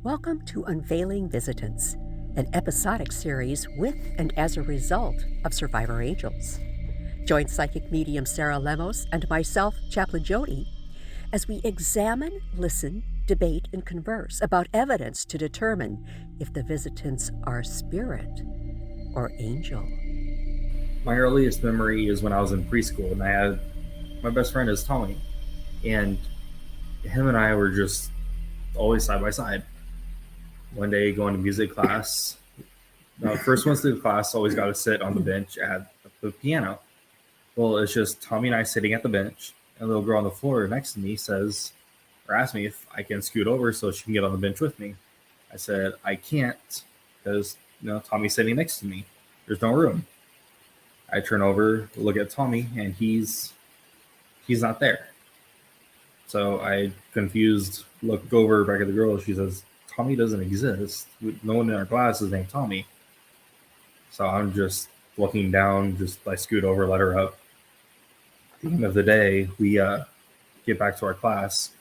Welcome to Unveiling Visitants, an episodic series with and as a result of survivor angels. Join psychic medium Sarah Lemos and myself, Chaplain Jodi, as we examine, listen, debate, and converse about evidence to determine if the visitants are spirit or angel. My earliest memory is when I was in preschool, and I had my best friend is Tony, and him and I were just always side by side. One day, going to music class, first ones to the class always got to sit on the bench at the piano. Well, it's just Tommy and I sitting at the bench, and a little girl on the floor next to me says, or asked me if I can scoot over so she can get on the bench with me. I said I can't because Tommy's sitting next to me. There's no room. I turn over, look at Tommy, and he's not there. So I confused look over back at the girl. She says, Tommy doesn't exist. No one in our class is named Tommy. So I'm just looking down, I scoot over, let her up. At the end of the day, we get back to our class,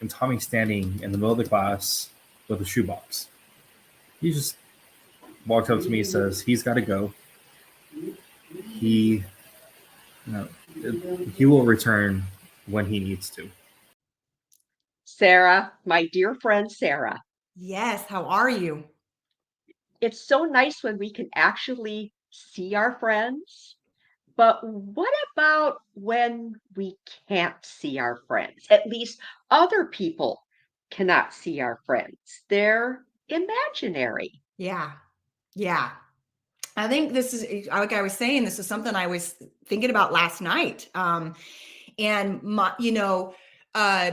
and Tommy's standing in the middle of the class with a shoebox. He just walks up to me and says, he's got to go. He will return when he needs to. Sarah, my dear friend Sarah. Yes, how are you? It's so nice when we can actually see our friends, but what about when we can't see our friends? At least other people cannot see our friends. They're imaginary. Yeah. I think this is, like I was saying, this is something I was thinking about last night. And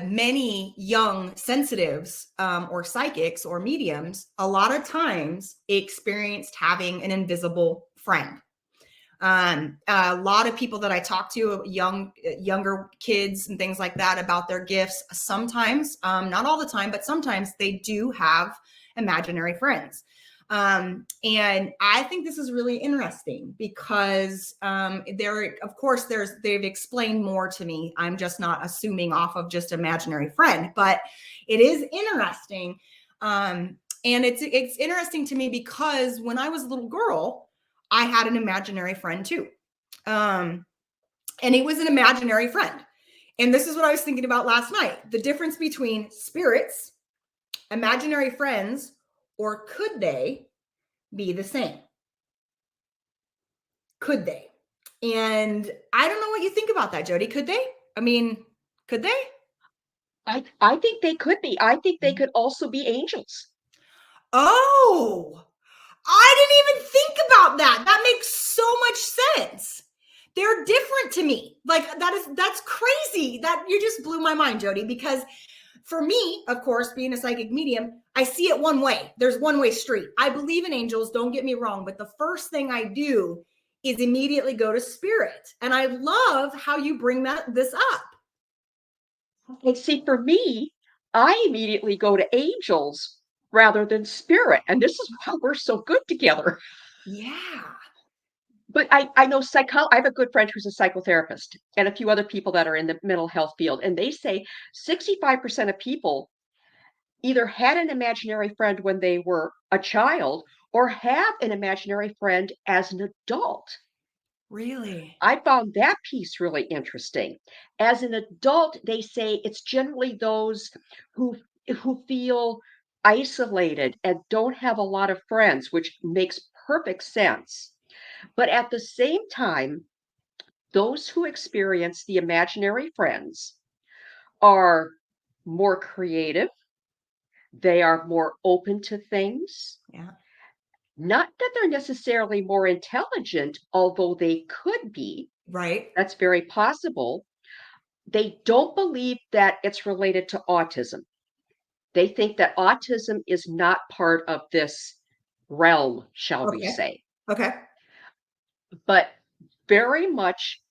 many young sensitives or psychics or mediums, a lot of times experienced having an invisible friend. A lot of people that I talk to, younger kids and things like that, about their gifts, sometimes, not all the time, but sometimes they do have imaginary friends. And I think this is really interesting because they've explained more to me. I'm just not assuming off of just imaginary friend, but it is interesting. And it's interesting to me because when I was a little girl, I had an imaginary friend too. And it was an imaginary friend. And this is what I was thinking about last night. The difference between spirits, imaginary friends, or could they be the same? Could they? And I don't know what you think about that, Jodi. Could they? I mean, could they? I think they could be. I think they could also be angels. Oh, I didn't even think about that. That makes so much sense. They're different to me. Like that's crazy. That you just blew my mind, Jodi, because for me, of course, being a psychic medium, I see it one way. There's one-way street. I believe in angels, don't get me wrong, but the first thing I do is immediately go to spirit. And I love how you bring this up. And see, for me, I immediately go to angels rather than spirit. And this is why we're so good together. Yeah. But I know I have a good friend who's a psychotherapist and a few other people that are in the mental health field. And they say 65% of people either had an imaginary friend when they were a child or have an imaginary friend as an adult. Really? I found that piece really interesting. As an adult, they say it's generally those who feel isolated and don't have a lot of friends, which makes perfect sense. But at the same time, those who experience the imaginary friends are more creative. They are more open to things. Yeah. Not that they're necessarily more intelligent, although they could be. Right. That's very possible. They don't believe that it's related to autism. They think that autism is not part of this realm, shall we say. Okay. But very much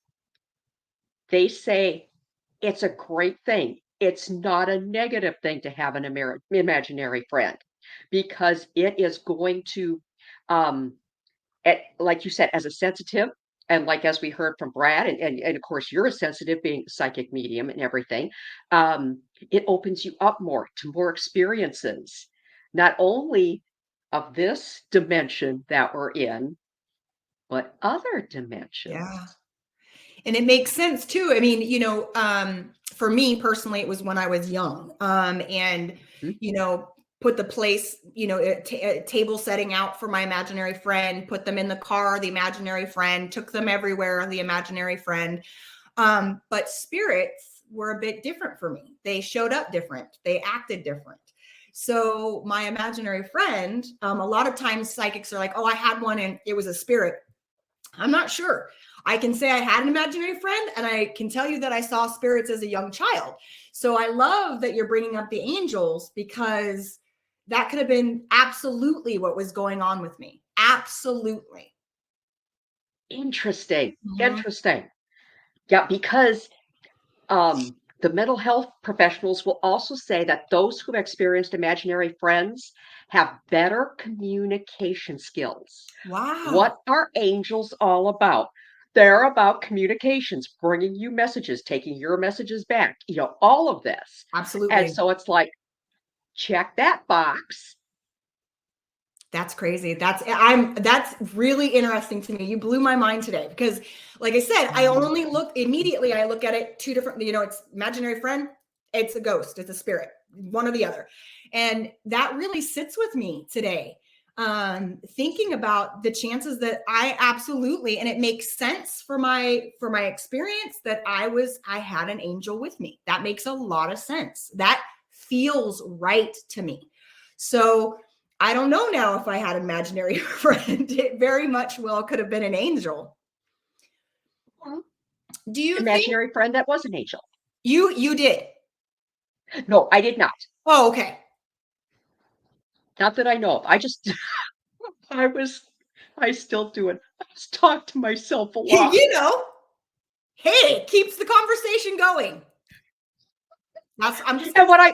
they say it's a great thing. It's not a negative thing to have an imaginary friend because it is going to, like you said, as a sensitive, And like as we heard from Brad, and of course you're a sensitive being a psychic medium and everything, it opens you up more to more experiences, not only of this dimension that we're in, but other dimensions. Yeah. And it makes sense too. I mean, for me personally, it was when I was young. And, put the place, a table setting out for my imaginary friend, put them in the car, the imaginary friend, took them everywhere, the imaginary friend. But spirits were a bit different for me. They showed up different. They acted different. So my imaginary friend, a lot of times psychics are like, oh, I had one and it was a spirit. I'm not sure. I can say I had an imaginary friend, and I can tell you that I saw spirits as a young child. So I love that you're bringing up the angels, because that could have been absolutely what was going on with me. Absolutely. Interesting. Mhm. Interesting. Yeah, because the mental health professionals will also say that those who've experienced imaginary friends have better communication skills. Wow. What are angels all about? They're about communications, bringing you messages, taking your messages back, all of this. Absolutely. And so it's like, check that box. That's crazy. That's really interesting to me. You blew my mind today, because like I said, I only look at it two different, it's imaginary friend, it's a ghost, it's a spirit, one or the other. And that really sits with me today. Thinking about the chances that I absolutely, and it makes sense for my experience that I had an angel with me. That makes a lot of sense. That feels right to me. So I don't know now if I had an imaginary friend. It very much well could have been an angel. Do you Imaginary friend that was an angel? You did? No, I did not. Oh, okay. Not that I know of. I still do it. I just talk to myself a lot. Hey, it keeps the conversation going. I'm just. And what I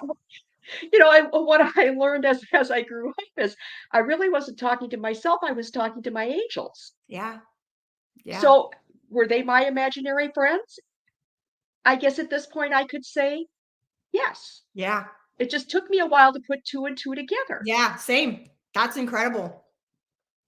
learned as I grew up is I really wasn't talking to myself. I was talking to my angels. Yeah. Yeah. So were they my imaginary friends? I guess at this point I could say yes. Yeah. It just took me a while to put two and two together. Yeah, same. That's incredible.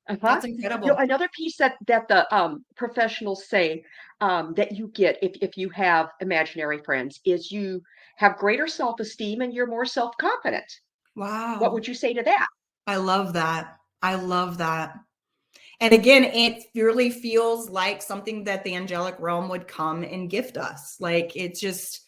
Uh-huh. That's incredible. Another piece that the professionals say that you get if you have imaginary friends is you have greater self-esteem and you're more self-confident. Wow. What would you say to that? I love that. I love that. And again, it really feels like something that the angelic realm would come and gift us. Like it's just,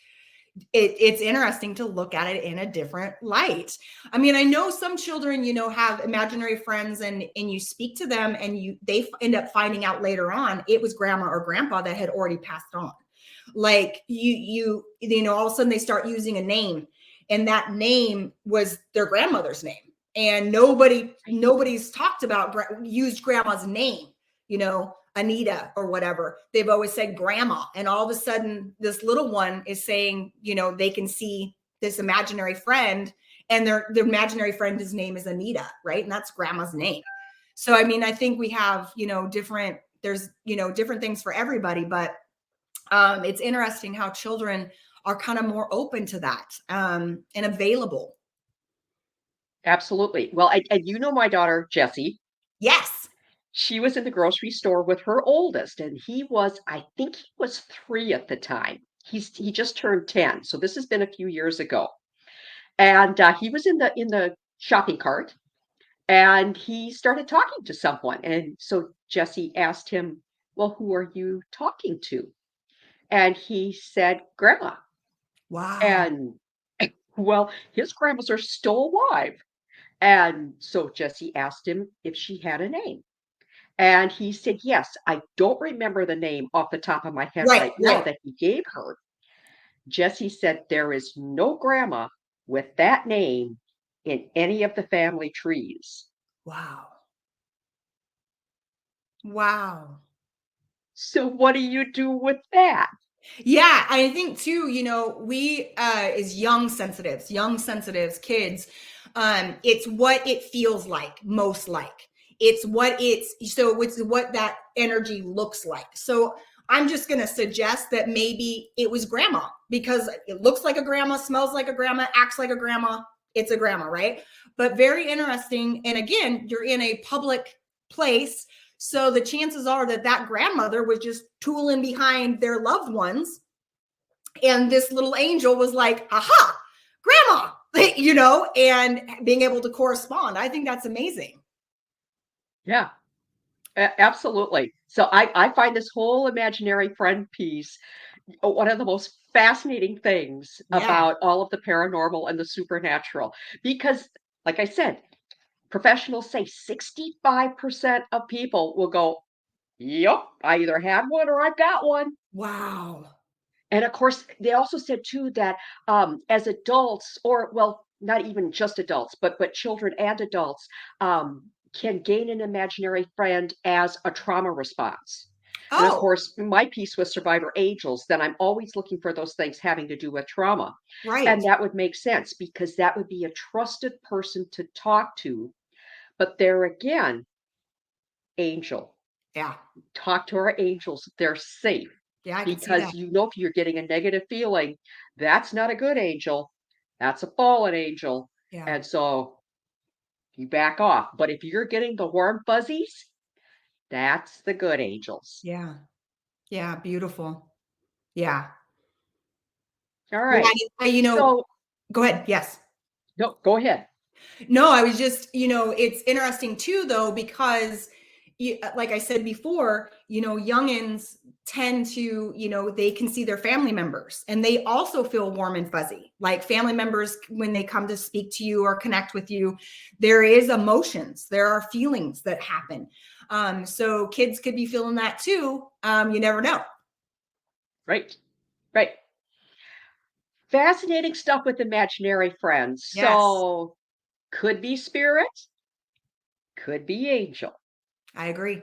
it's interesting to look at it in a different light. I mean, I know some children, have imaginary friends, and you speak to them and they end up finding out later on it was grandma or grandpa that had already passed on. Like you all of a sudden they start using a name, and that name was their grandmother's name. And nobody's talked about used grandma's name, Anita or whatever. They've always said grandma. And all of a sudden this little one is saying, they can see this imaginary friend, and their imaginary friend's name is Anita, right? And that's grandma's name. So, I mean, I think we have, different things for everybody, but it's interesting how children are kind of more open to that and available. Absolutely. Well, and my daughter, Jessie. Yes. She was in the grocery store with her oldest, and I think he was 3 at the time. He just turned 10. So this has been a few years ago. And he was in the shopping cart, and he started talking to someone. And so Jessie asked him, well, who are you talking to? And he said, Grandma. Wow. And well, his grandmas are still alive. And so Jessie asked him if she had a name. And he said, yes. I don't remember the name off the top of my head right now that he gave her. Jessie said, there is no grandma with that name in any of the family trees. Wow. Wow. So what do you do with that? Yeah, I think too, we as young sensitives, kids, it's what it feels like, most like. It's what that energy looks like. So I'm just going to suggest that maybe it was grandma, because it looks like a grandma, smells like a grandma, acts like a grandma. It's a grandma, right? But very interesting. And again, you're in a public place. So the chances are that grandmother was just tooling behind their loved ones. And this little angel was like, aha, grandma, and being able to correspond. I think that's amazing. Yeah, absolutely. So I find this whole imaginary friend piece one of the most fascinating things about all of the paranormal and the supernatural, because, like I said, professionals say 65% of people will go, yep, I either had one or I've got one. Wow. And of course, they also said too that as adults, or well, not even just adults, but children and adults can gain an imaginary friend as a trauma response. And of course, my piece with Survivor Angels, then I'm always looking for those things having to do with trauma. Right. And that would make sense, because that would be a trusted person to talk to. But there again, angel. Yeah. Talk to our angels. They're safe. Yeah, I can see Because that. if you're getting a negative feeling, that's not a good angel. That's a fallen angel. Yeah. And so you back off. But if you're getting the warm fuzzies, that's the good angels. Yeah. Yeah. Beautiful. Yeah. All right. Yeah, so go ahead. Yes. no, go ahead. No, I was just, it's interesting too, though, because like I said before, youngins tend to, they can see their family members and they also feel warm and fuzzy. Like family members, when they come to speak to you or connect with you, there is emotions, there are feelings that happen. So kids could be feeling that too. You never know. Right. Fascinating stuff with imaginary friends. Yes. So could be spirit, could be angel. I agree.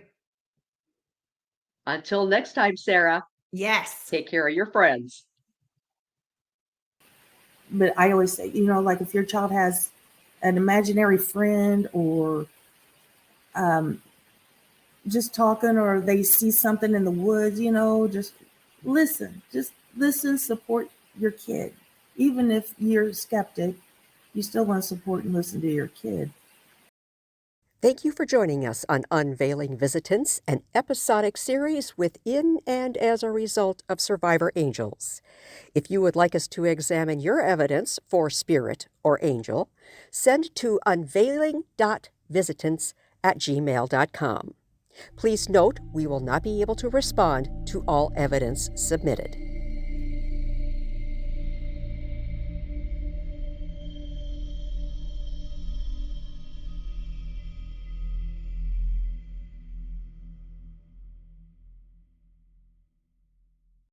Until next time, Sarah. Yes. Take care of your friends. But I always say, like if your child has an imaginary friend or just talking, or they see something in the woods, just listen, support your kid. Even if you're a skeptic, you still want to support and listen to your kid. Thank you for joining us on Unveiling Visitants, an episodic series within and as a result of Survivor Angels. If you would like us to examine your evidence for spirit or angel, send to unveiling.visitants@gmail.com. Please note we will not be able to respond to all evidence submitted.